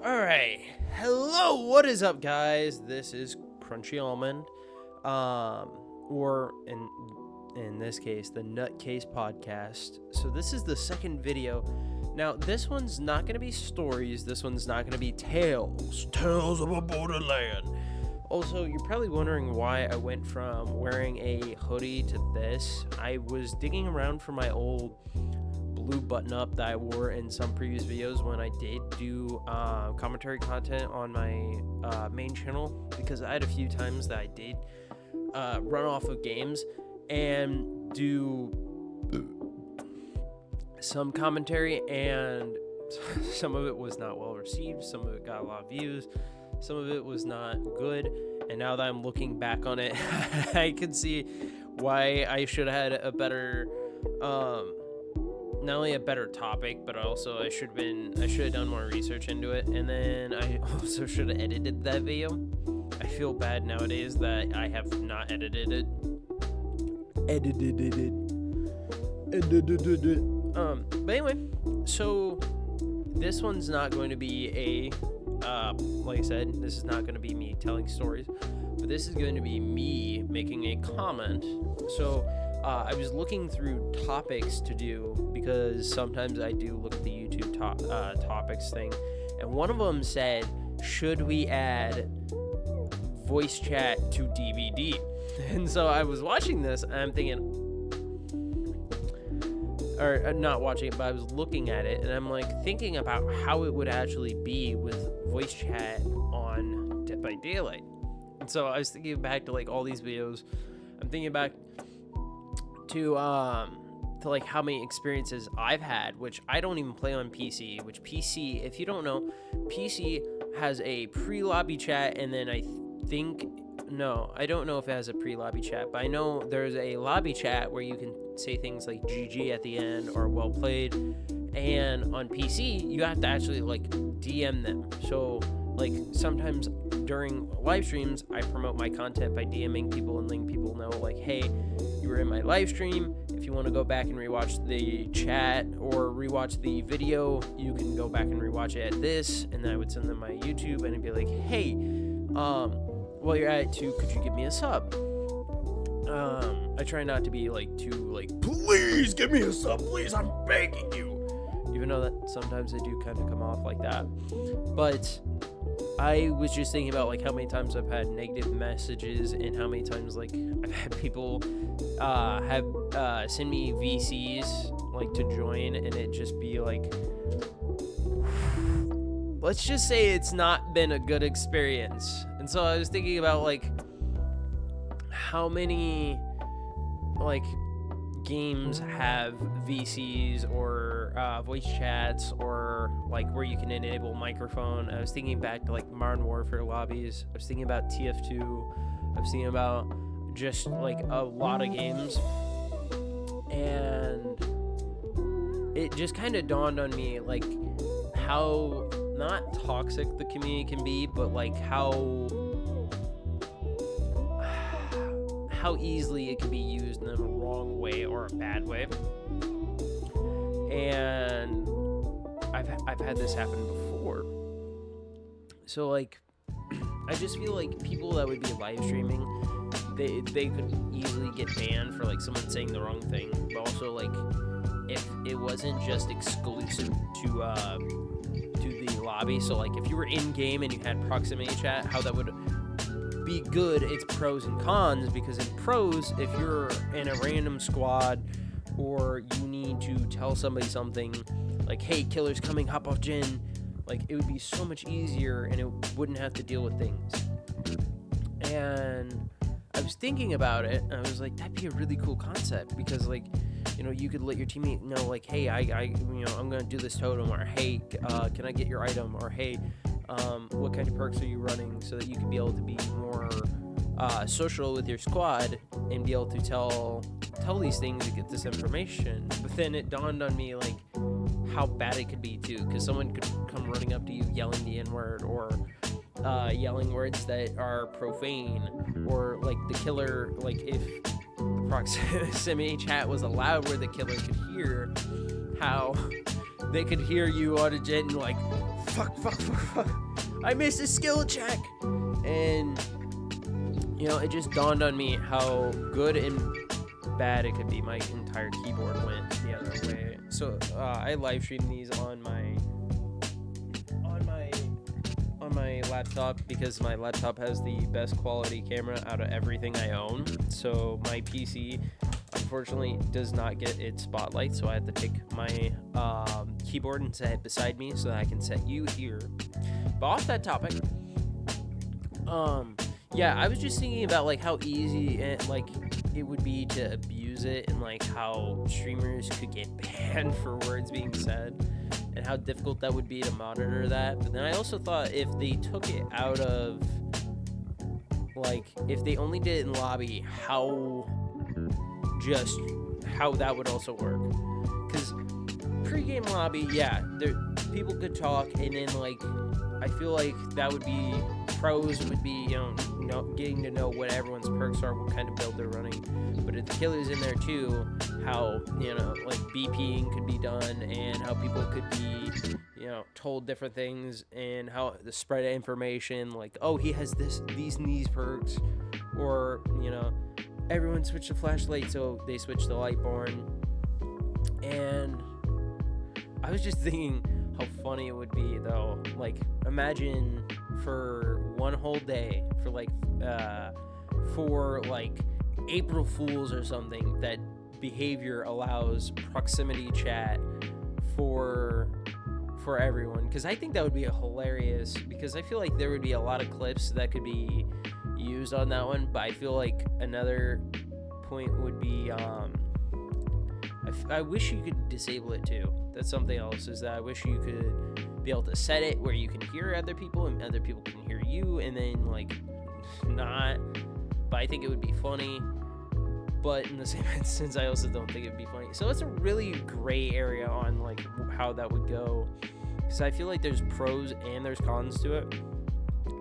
Alright, hello, what is up, guys? This is Crunchy Almond, or in this case, the Nutcase Podcast. So this is the second video. Now, this one's not going to be stories, this one's not going to be tales of a Borderland. Also, you're probably wondering why I went from wearing a hoodie to this. I was digging around for my old blue button-up that I wore in some previous videos when I did do commentary content on my main channel, because I had a few times that I did run off of games and do some commentary, and some of it was not well received, some of it got a lot of views, some of it was not good, and now that I'm looking back on it, I can see why I should have had a better not only a better topic, but also I should have done more research into it, and then I also should have edited that video. I feel bad nowadays that I have not edited it. But anyway, so this one's not going to be like I said, this is not going to be me telling stories, but this is going to be me making a comment. So I was looking through topics to do, because sometimes I do look at the YouTube topics thing, and one of them said, should we add voice chat to DVD? And so I was watching this, and I'm thinking, or not watching it, but I was looking at it, and I'm like thinking about how it would actually be with voice chat on Dead by Daylight. And so I was thinking back to like all these videos. I'm thinking back to like how many experiences I've had, which I don't even play on PC, which PC, if you don't know, PC has a pre-lobby chat, and then I don't know if it has a pre-lobby chat, but I know there's a lobby chat where you can say things like GG at the end or well played, and on PC you have to actually like DM them. So like sometimes during live streams I promote my content by DMing people and letting people know like, hey, you were in my live stream. If you want to go back and rewatch the chat or rewatch the video, you can go back and rewatch it at this, and then I would send them my YouTube and it'd be like, hey, while you're at it too, could you give me a sub? I try not to be like too like, please give me a sub, please, I'm begging you, even though that sometimes I do kind of come off like that. But I was just thinking about like how many times I've had negative messages, and how many times like I've had people have send me VCs like to join, and it just be like, let's just say it's not been a good experience. And so I was thinking about like how many like games have VCs or voice chats, or like where you can enable microphone. I was thinking back to like Modern Warfare lobbies. I was thinking about TF2. I was thinking about just like a lot of games, and it just kind of dawned on me like how not toxic the community can be, but like how easily it can be used in the wrong way or a bad way. And I've had this happen before. So like I just feel like people that would be live streaming, they could easily get banned for like someone saying the wrong thing. But also like if it wasn't just exclusive to the lobby, so like if you were in game and you had proximity chat, how that would be good, it's pros and cons, because in pros, if you're in a random squad or you need to tell somebody something like, hey, killer's coming, hop off Jin, like it would be so much easier and it wouldn't have to deal with things. And I was thinking about it, and I was like, that'd be a really cool concept, because like, you know, you could let your teammate know like, hey, I'm gonna do this totem, or hey, can I get your item, or hey, what kind of perks are you running, so that you can be able to be more social with your squad and be able to tell these things and get this information. But then it dawned on me like how bad it could be too, because someone could come running up to you yelling the N-word, or yelling words that are profane, or like the killer, like if the proximity chat was allowed where the killer could hear, how they could hear you on a jet and like, fuck, I missed a skill check. And, you know, it just dawned on me how good and bad it could be. My entire keyboard went the other way. So I live stream these on my laptop because my laptop has the best quality camera out of everything I own. So my PC unfortunately does not get its spotlight, so I have to take my keyboard and set it beside me so that I can set you here. But off that topic, yeah, I was just thinking about like how easy and like it would be to abuse it, and like how streamers could get banned for words being said, and how difficult that would be to monitor that. But then I also thought if they took it out of, like, if they only did it in lobby, how that would also work. Because pre-game lobby, yeah, people could talk, and then like I feel like that would be, pros would be, you know, getting to know what everyone's perks are, what kind of build they're running. But if the killer's in there too, how, you know, like BPing could be done, and how people could be, you know, told different things, and how the spread of information, like, oh, he has these and these perks, or, you know, everyone switched to flashlight, so they switched to Lightborn. And I was just thinking how funny it would be, though. Like, imagine for one whole day, for like April Fools or something, that behavior allows proximity chat for everyone. Because I think that would be hilarious, because I feel like there would be a lot of clips that could be used on that one. But I feel like another point would be I wish you could disable it too. That's something else, is that I wish you could be able to set it where you can hear other people and other people can hear you, and then like not. But I think it would be funny. But in the same instance, I also don't think it'd be funny. So it's a really gray area on like how that would go, because I feel like there's pros and there's cons to it.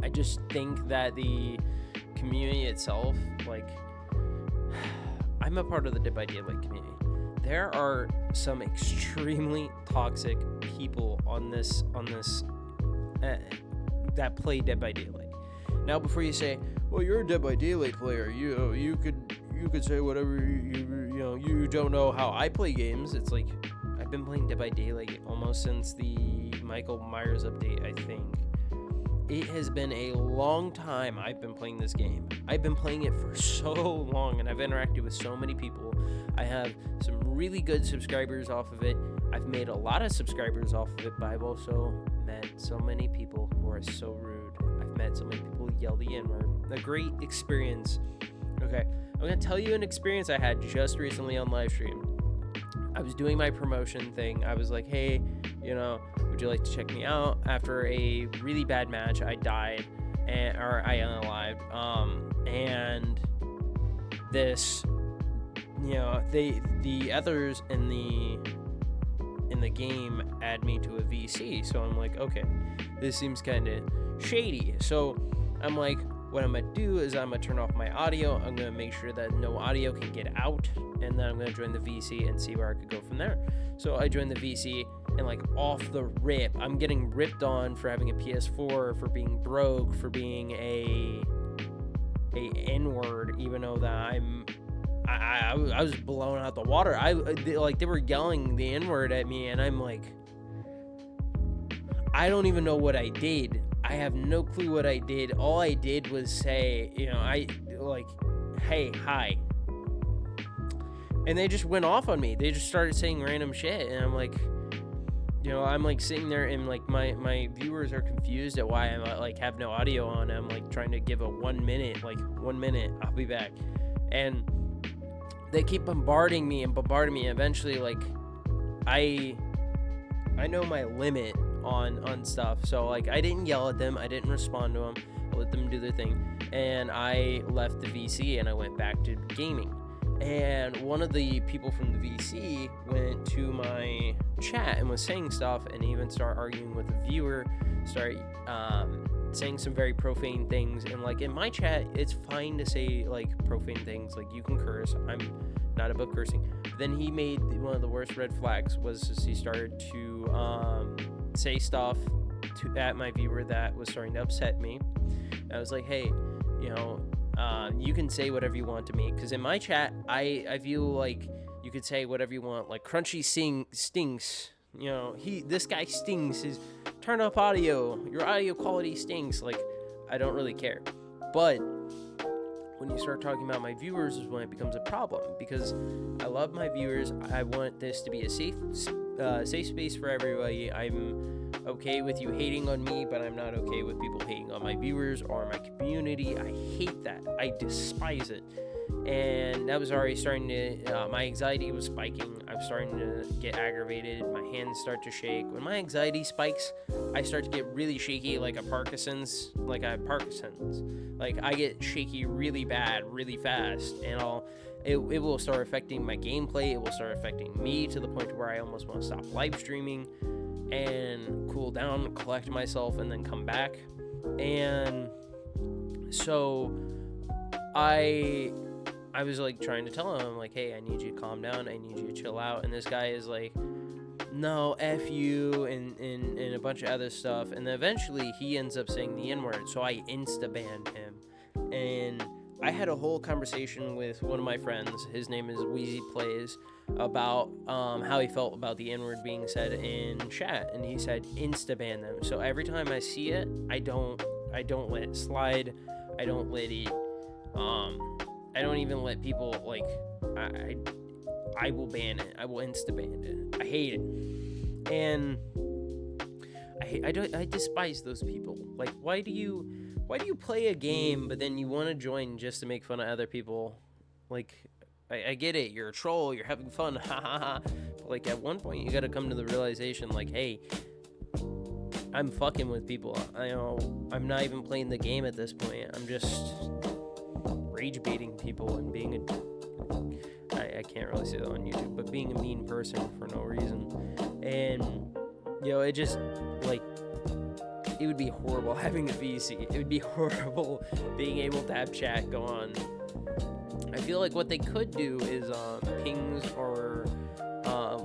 I just think that the community itself, like, I'm a part of the Dead by Daylight community. There are some extremely toxic people on this that play Dead by Daylight. Now, before you say, "Well, you're a Dead by Daylight player, you could say whatever you don't know how I play games." It's like, I've been playing Dead by Daylight almost since the Michael Myers update, I think. It has been a long time I've been playing this game. I've been playing it for so long, and I've interacted with so many people. I have some really good subscribers off of it. I've made a lot of subscribers off of it, but I've also met so many people who are so rude. I've met so many people who yell the N-word. A great experience. Okay, I'm going to tell you an experience I had just recently on livestream. I was doing my promotion thing. I was like, hey, would you like to check me out? After a really bad match, I died, or I unalived. And this, the others in the game add me to a VC. So I'm like, okay, this seems kind of shady. So I'm like, what I'm going to do is I'm going to turn off my audio. I'm going to make sure that no audio can get out. And then I'm going to join the VC and see where I could go from there. So I joined the VC, and like off the rip, I'm getting ripped on for having a PS4, for being broke, for being a N-word, even though that I was blown out the water. They were yelling the N-word at me, and I'm like, I don't even know what I did. I have no clue what I did. All I did was say, hey, hi. And they just went off on me. They just started saying random shit. And I'm like, I'm like sitting there, and like my viewers are confused at why I'm like have no audio on. I'm like trying to give a 1 minute, I'll be back. And they keep bombarding me. Eventually, like, I know my limit on stuff. So like, I didn't yell at them. I didn't respond to them. I let them do their thing. And I left the VC and I went back to gaming. And one of the people from the VC went to my chat and was saying stuff, and even started arguing with the viewer, started saying some very profane things. And like, in my chat, it's fine to say like profane things, like you can curse. I'm not above cursing. Then he made one of the worst red flags was just he started to say stuff at my viewer that was starting to upset me. I was like, hey, you can say whatever you want to me, because in my chat, I feel like you could say whatever you want, like Crunchy stinks. This guy stinks. His turn up audio. Your audio quality stinks. Like, I don't really care. But when you start talking about my viewers is when it becomes a problem, because I love my viewers. I want this to be a safe space for everybody. I'm okay with you hating on me, but I'm not okay with people hating on my viewers or my community. I hate that. I despise it. And that was already starting to, my anxiety was spiking. I was starting to get aggravated. My hands start to shake. When my anxiety spikes, I start to get really shaky, like I have Parkinson's. Like, I get shaky really bad, really fast, and it will start affecting my gameplay. It will start affecting me to the point where I almost want to stop live streaming and cool down, collect myself, and then come back. And so I was like trying to tell him, I'm like, hey, I need you to calm down. I need you to chill out. And this guy is like, no, F you, and a bunch of other stuff. And then eventually he ends up saying the N-word. So I insta-banned him. And I had a whole conversation with one of my friends. His name is Wheezy Plays, about how he felt about the N-word being said in chat. And he said insta-ban them. So every time I see it, I don't let it slide. I don't let it, I don't even let people, like, I will ban it. I will insta-ban it. I hate it. And I despise those people. Like, why do you play a game, but then you want to join just to make fun of other people? Like, I get it. You're a troll. You're having fun. Ha ha ha. But, like, at one point, you got to come to the realization, like, hey, I'm fucking with people. I'm not even playing the game at this point. I'm just rage baiting people and being I can't really say that on YouTube, but being a mean person for no reason. And it just, like, it would be horrible having a VC. It would be horrible being able to have chat go on. I feel like what they could do is pings or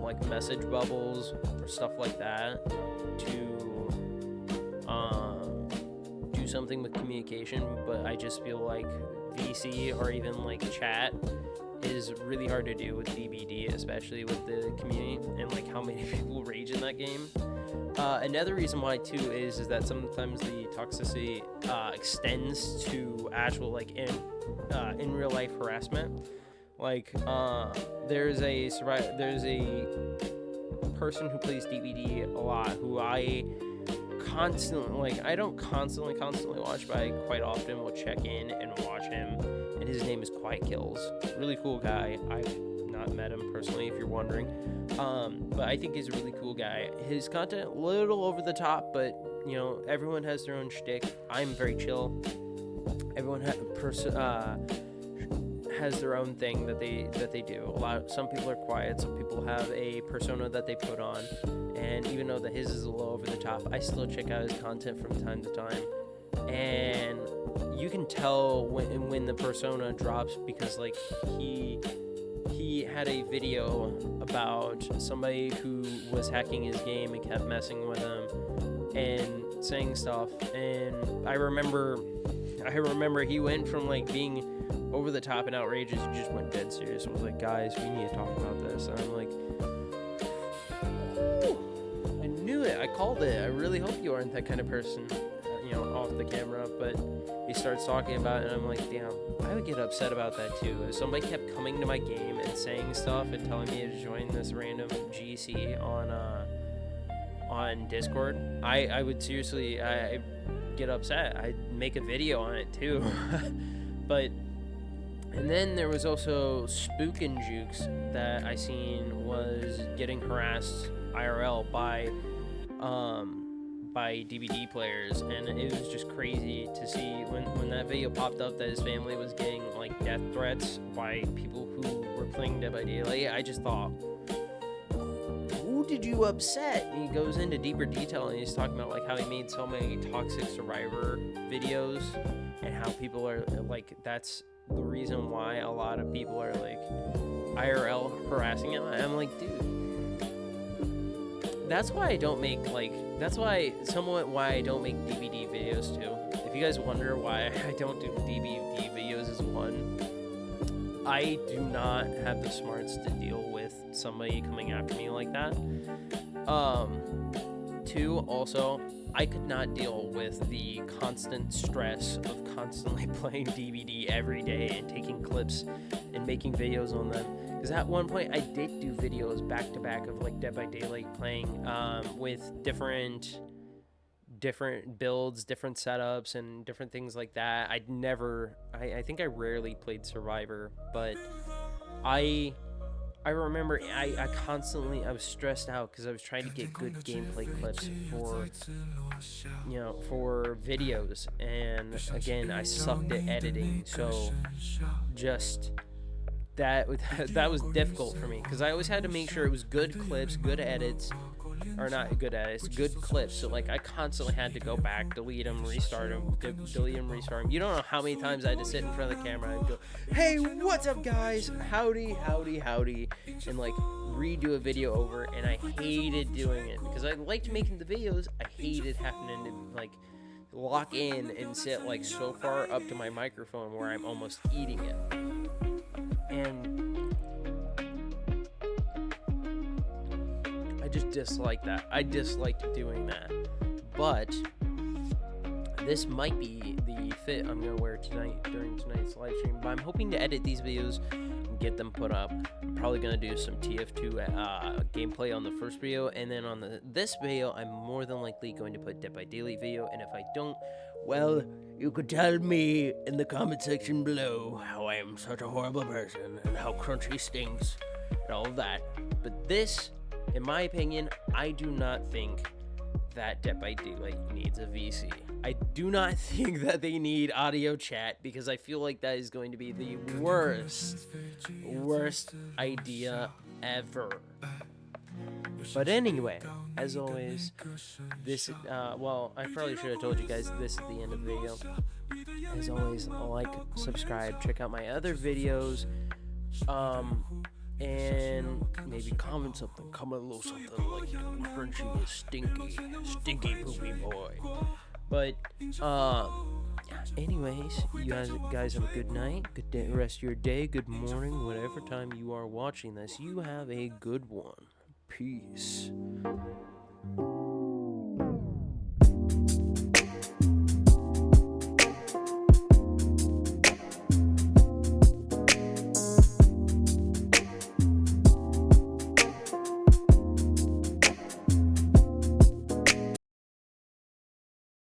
like message bubbles or stuff like that to do something with communication. But I just feel like VC or even like chat is really hard to do with DBD, especially with the community and like how many people rage in that game. Another reason why too is that sometimes the toxicity extends to actual like in real life harassment. Like there's a person who plays DBD a lot who I constantly, like, I don't constantly watch, but I quite often will check in and watch him, and his name is Quiet Kills. Really cool guy. I've not met him personally, if you're wondering, but I think he's a really cool guy. His content a little over the top, but everyone has their own shtick. I'm very chill. Everyone has their own thing that they do. Some people are quiet, some people have a persona that they put on, and even though that his is a little over the top, I still check out his content from time to time. And you can tell when the persona drops, because like he had a video about somebody who was hacking his game and kept messing with him and saying stuff, and I remember he went from like being over the top and outrageous, he just went dead serious. I was like, guys, we need to talk about this. And I'm like, I knew it. I called it. I really hope you aren't that kind of person, off the camera. But he starts talking about it, and I'm like, damn, I would get upset about that too. If somebody kept coming to my game and saying stuff and telling me to join this random GC on Discord, I would seriously, I get upset. I'd make a video on it too. And then there was also Spook and Jukes that I seen was getting harassed IRL by DVD players, and it was just crazy to see when that video popped up that his family was getting like death threats by people who were playing Dead by Daylight. I just thought, who did you upset? And he goes into deeper detail, and he's talking about like how he made so many Toxic Survivor videos and how people are like, that's the reason why a lot of people are like IRL harassing him. I'm like, dude, that's why I don't make that's why I don't make DVD videos too. If you guys wonder why I don't do DVD videos, is one, I do not have the smarts to deal with somebody coming after me like that. Two, also, I could not deal with the constant stress of constantly playing DVD every day and taking clips and making videos on them. Because at one point I did do videos back to back of like Dead by Daylight playing with different builds, different setups, and different things like that. I think I rarely played Survivor, but I remember I was stressed out because I was trying to get good gameplay clips for videos, and again, I sucked at editing, so just that was difficult for me because I always had to make sure it was good clips, good edits, or not good edits, good clips. So like I constantly had to go back, delete them, restart them, delete them, restart them. You don't know how many times I had to sit in front of the camera and go, "Hey, what's up, guys? Howdy," and like redo a video over. And I hated doing it because I liked making the videos. I hated having to like lock in and sit like so far up to my microphone where I'm almost eating it. And I just dislike that. I disliked doing that. But this might be the fit I'm going to wear tonight during tonight's live stream. But I'm hoping to edit these videos and get them put up. I'm probably going to do some TF2 gameplay on the first video. And then on this video, I'm more than likely going to put Dead by Daylight video. And if I don't, well, you could tell me in the comment section below how I am such a horrible person and how Crunchy stinks and all of that. But this, in my opinion, I do not think that Dead by Daylight needs a VC. I do not think that they need audio chat because I feel like that is going to be the worst idea ever. But anyway, as always, this, well, I probably should have told you guys this at the end of the video. As always, like, subscribe, check out my other videos, and maybe comment a little something like, Crunchy is stinky poopy boy. But, anyways, you guys have a good night, good day, rest of your day, good morning, whatever time you are watching this, you have a good one. Peace.